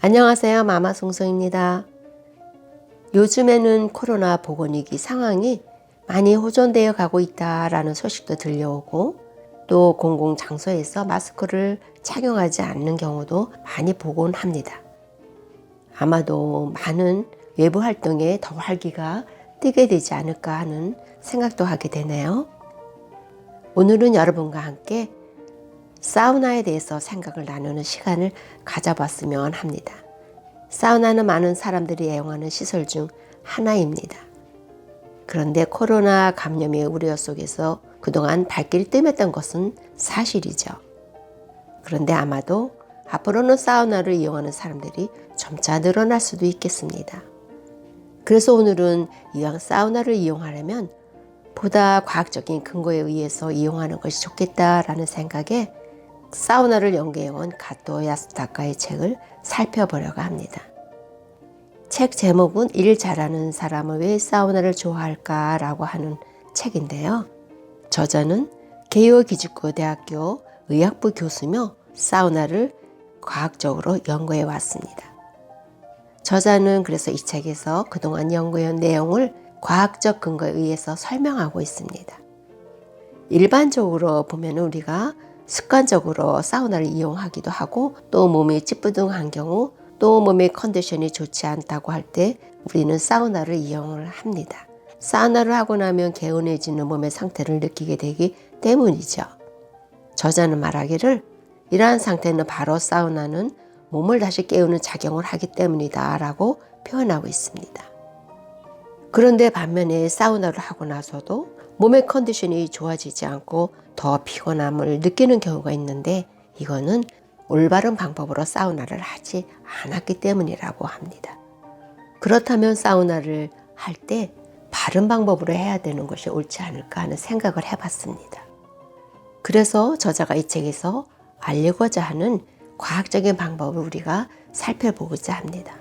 안녕하세요. 마마송송입니다. 요즘에는 코로나 보건위기 상황이 많이 호전되어 가고 있다라는 소식도 들려오고 또 공공장소에서 마스크를 착용하지 않는 경우도 많이 보곤 합니다. 아마도 많은 외부 활동에 더 활기가 뜨게 되지 않을까 하는 생각도 하게 되네요. 오늘은 여러분과 함께 사우나에 대해서 생각을 나누는 시간을 가져봤으면 합니다. 사우나는 많은 사람들이 애용하는 시설 중 하나입니다. 그런데 코로나 감염의 우려 속에서 그동안 발길이 뜸했던 것은 사실이죠. 그런데 아마도 앞으로는 사우나를 이용하는 사람들이 점차 늘어날 수도 있겠습니다. 그래서 오늘은 이왕 사우나를 이용하려면 보다 과학적인 근거에 의해서 이용하는 것이 좋겠다라는 생각에 사우나를 연구해온 가토 야스타카의 책을 살펴보려고 합니다. 책 제목은 일 잘하는 사람은 왜 사우나를 좋아할까 라고 하는 책인데요. 저자는 게이오 기즈쿠 대학교 의학부 교수며 사우나를 과학적으로 연구해 왔습니다. 저자는 그래서 이 책에서 그동안 연구해온 내용을 과학적 근거에 의해서 설명하고 있습니다. 일반적으로 보면 우리가 습관적으로 사우나를 이용하기도 하고 또 몸이 찌뿌둥한 경우 또 몸의 컨디션이 좋지 않다고 할 때 우리는 사우나를 이용을 합니다. 사우나를 하고 나면 개운해지는 몸의 상태를 느끼게 되기 때문이죠. 저자는 말하기를 이러한 상태는 바로 사우나는 몸을 다시 깨우는 작용을 하기 때문이다 라고 표현하고 있습니다. 그런데 반면에 사우나를 하고 나서도 몸의 컨디션이 좋아지지 않고 더 피곤함을 느끼는 경우가 있는데 이거는 올바른 방법으로 사우나를 하지 않았기 때문이라고 합니다. 그렇다면 사우나를 할 때 바른 방법으로 해야 되는 것이 옳지 않을까 하는 생각을 해봤습니다. 그래서 저자가 이 책에서 알리고자 하는 과학적인 방법을 우리가 살펴보고자 합니다.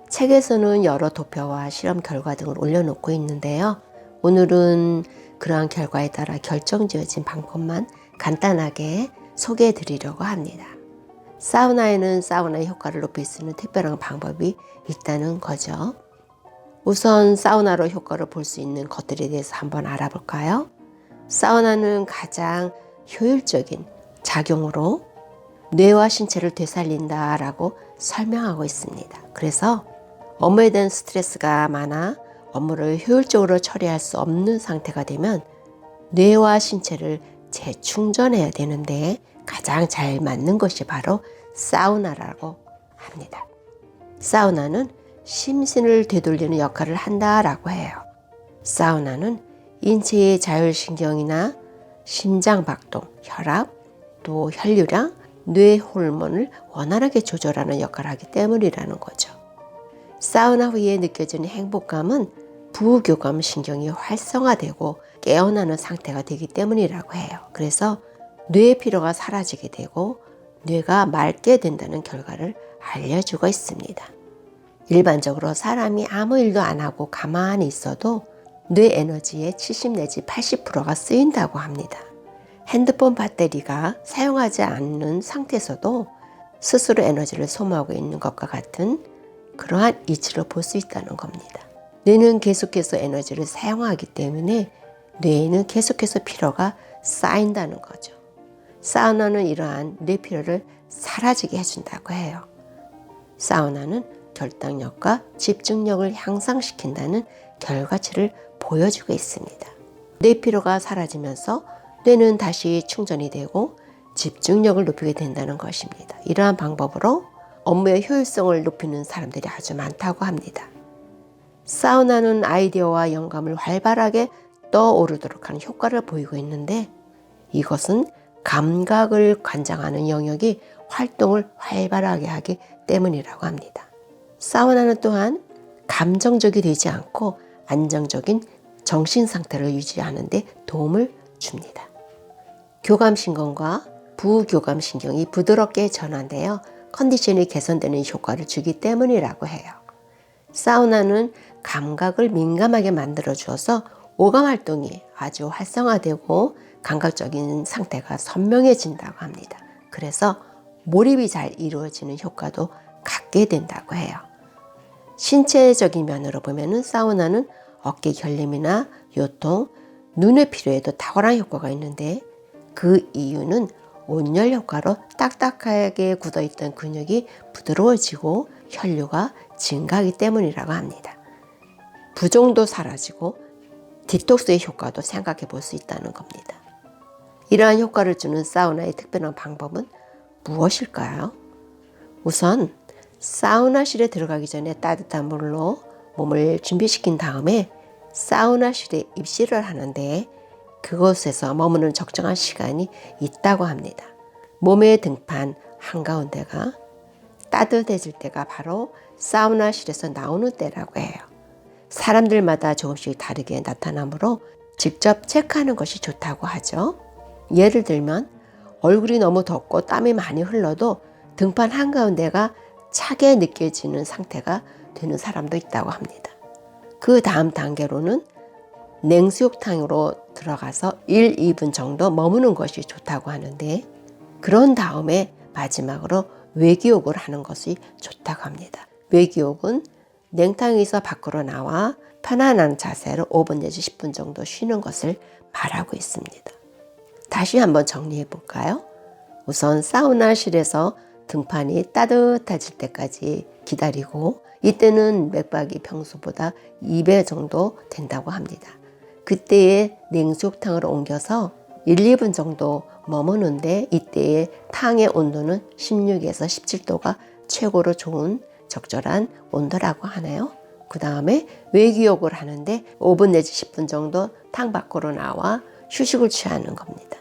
책에서는 여러 도표와 실험 결과 등을 올려놓고 있는데요. 오늘은 그러한 결과에 따라 결정지어진 방법만 간단하게 소개해 드리려고 합니다. 사우나에는 사우나의 효과를 높일 수 있는 특별한 방법이 있다는 거죠. 우선 사우나로 효과를 볼 수 있는 것들에 대해서 한번 알아볼까요? 사우나는 가장 효율적인 작용으로 뇌와 신체를 되살린다라고 설명하고 있습니다. 그래서 업무에 대한 스트레스가 많아 업무를 효율적으로 처리할 수 없는 상태가 되면 뇌와 신체를 재충전해야 되는데 가장 잘 맞는 것이 바로 사우나라고 합니다. 사우나는 심신을 되돌리는 역할을 한다라고 해요. 사우나는 인체의 자율신경이나 심장박동, 혈압, 또 혈류량, 뇌 호르몬을 원활하게 조절하는 역할을 하기 때문이라는 거죠. 사우나 후에 느껴지는 행복감은 부교감 신경이 활성화되고 깨어나는 상태가 되기 때문이라고 해요. 그래서 뇌의 피로가 사라지게 되고 뇌가 맑게 된다는 결과를 알려주고 있습니다. 일반적으로 사람이 아무 일도 안 하고 가만히 있어도 뇌 에너지의 70 내지 80%가 쓰인다고 합니다. 핸드폰 배터리가 사용하지 않는 상태에서도 스스로 에너지를 소모하고 있는 것과 같은 그러한 이치를 볼 수 있다는 겁니다. 뇌는 계속해서 에너지를 사용하기 때문에 뇌에는 계속해서 피로가 쌓인다는 거죠. 사우나는 이러한 뇌 피로를 사라지게 해준다고 해요. 사우나는 결단력과 집중력을 향상시킨다는 결과치를 보여주고 있습니다. 뇌 피로가 사라지면서 뇌는 다시 충전이 되고 집중력을 높이게 된다는 것입니다. 이러한 방법으로 업무의 효율성을 높이는 사람들이 아주 많다고 합니다. 사우나는 아이디어와 영감을 활발하게 떠오르도록 하는 효과를 보이고 있는데 이것은 감각을 관장하는 영역이 활동을 활발하게 하기 때문이라고 합니다. 사우나는 또한 감정적이 되지 않고 안정적인 정신 상태를 유지하는 데 도움을 줍니다. 교감신경과 부교감신경이 부드럽게 전환되어 컨디션이 개선되는 효과를 주기 때문이라고 해요. 사우나는 감각을 민감하게 만들어 주어서 오감 활동이 아주 활성화되고 감각적인 상태가 선명해진다고 합니다. 그래서 몰입이 잘 이루어지는 효과도 갖게 된다고 해요. 신체적인 면으로 보면은 사우나는 어깨 결림이나 요통, 눈의 피로에도 탁월한 효과가 있는데 그 이유는 온열 효과로 딱딱하게 굳어있던 근육이 부드러워지고 혈류가 증가하기 때문이라고 합니다. 부종도 사라지고 디톡스의 효과도 생각해 볼 수 있다는 겁니다. 이러한 효과를 주는 사우나의 특별한 방법은 무엇일까요? 우선 사우나실에 들어가기 전에 따뜻한 물로 몸을 준비시킨 다음에 사우나실에 입실을 하는데 그곳에서 머무는 적정한 시간이 있다고 합니다. 몸의 등판 한가운데가 따뜻해질 때가 바로 사우나실에서 나오는 때라고 해요. 사람들마다 조금씩 다르게 나타나므로 직접 체크하는 것이 좋다고 하죠. 예를 들면 얼굴이 너무 덥고 땀이 많이 흘러도 등판 한가운데가 차게 느껴지는 상태가 되는 사람도 있다고 합니다. 그 다음 단계로는 냉수욕탕으로 들어가서 1, 2분 정도 머무는 것이 좋다고 하는데 그런 다음에 마지막으로 외기욕을 하는 것이 좋다고 합니다. 외기욕은 냉탕에서 밖으로 나와 편안한 자세로 5분 내지 10분 정도 쉬는 것을 말하고 있습니다. 다시 한번 정리해 볼까요? 우선 사우나실에서 등판이 따뜻해질 때까지 기다리고 이때는 맥박이 평소보다 2배 정도 된다고 합니다. 그때에 냉수욕탕으로 옮겨서 1, 2분 정도 머무는데 이때의 탕의 온도는 16에서 17도가 최고로 좋은 적절한 온도라고 하네요. 그 다음에 외기욕을 하는데 5분 내지 10분 정도 탕 밖으로 나와 휴식을 취하는 겁니다.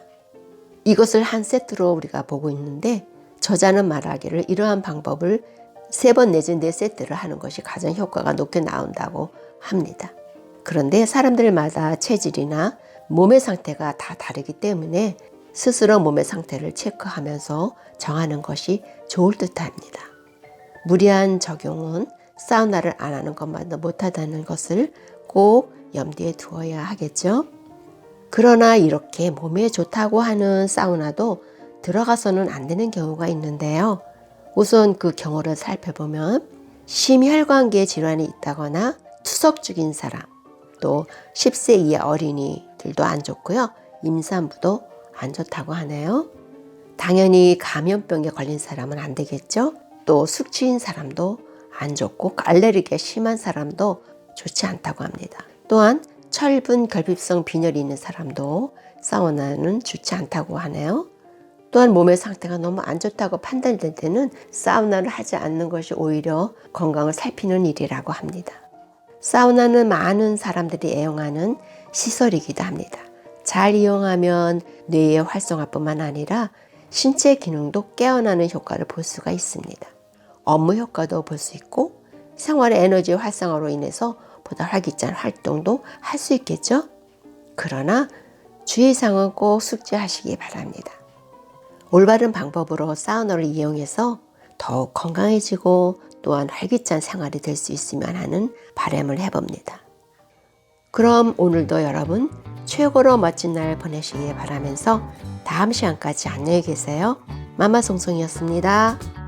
이것을 한 세트로 우리가 보고 있는데 저자는 말하기를 이러한 방법을 3번 내지 4세트를 하는 것이 가장 효과가 높게 나온다고 합니다. 그런데 사람들마다 체질이나 몸의 상태가 다 다르기 때문에 스스로 몸의 상태를 체크하면서 정하는 것이 좋을 듯합니다. 무리한 적용은 사우나를 안 하는 것만도 못하다는 것을 꼭 염두에 두어야 하겠죠. 그러나 이렇게 몸에 좋다고 하는 사우나도 들어가서는 안 되는 경우가 있는데요. 우선 그 경우를 살펴보면 심혈관계 질환이 있다거나 투석 중인 사람, 또 10세 이하 어린이들도 안 좋고요. 임산부도 안 좋다고 하네요. 당연히 감염병에 걸린 사람은 안 되겠죠. 또 숙취인 사람도 안 좋고 알레르기가 심한 사람도 좋지 않다고 합니다. 또한 철분 결핍성 빈혈이 있는 사람도 사우나는 좋지 않다고 하네요. 또한 몸의 상태가 너무 안 좋다고 판단될 때는 사우나를 하지 않는 것이 오히려 건강을 살피는 일이라고 합니다. 사우나는 많은 사람들이 애용하는 시설이기도 합니다. 잘 이용하면 뇌의 활성화뿐만 아니라 신체 기능도 깨어나는 효과를 볼 수가 있습니다. 업무 효과도 볼 수 있고 생활의 에너지 활성화로 인해서 보다 활기찬 활동도 할 수 있겠죠? 그러나 주의사항은 꼭 숙지하시기 바랍니다. 올바른 방법으로 사우나를 이용해서 더욱 건강해지고 또한 활기찬 생활이 될 수 있으면 하는 바람을 해봅니다. 그럼 오늘도 여러분 최고로 멋진 날 보내시길 바라면서 다음 시간까지 안녕히 계세요. 마마송송이었습니다.